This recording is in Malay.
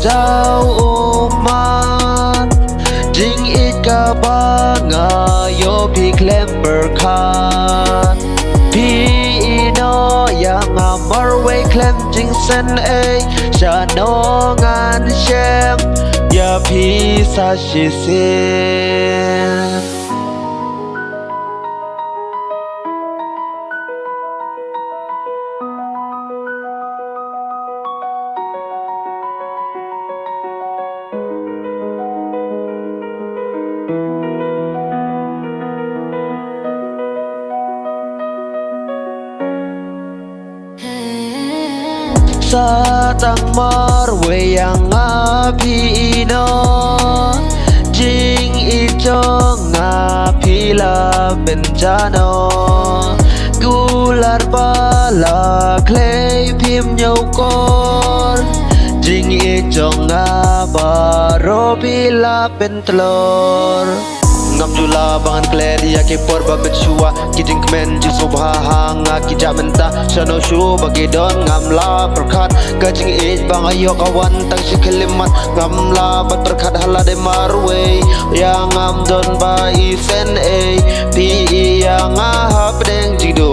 jauh umat Jing ika bangayo pi klem berkat Pi ino yang amar we klem jing sen Shanongan shem ya pi sa shisin Satang marwe yang api ino Jing ijo ngapi la bencano Gular pala clay pim nyau kor Jing ijo ngabaro pila pentlor Ngam jula bangan KLET ya ke por ba mechua kijing kemen ju subhanga kijak mentah sano shu bagi don ngam la perkat kajing bang ayo kawan tang sikelimat ngam la bat perkat hala de marwe yang ngam don ba isen pi yang ngahap deng jido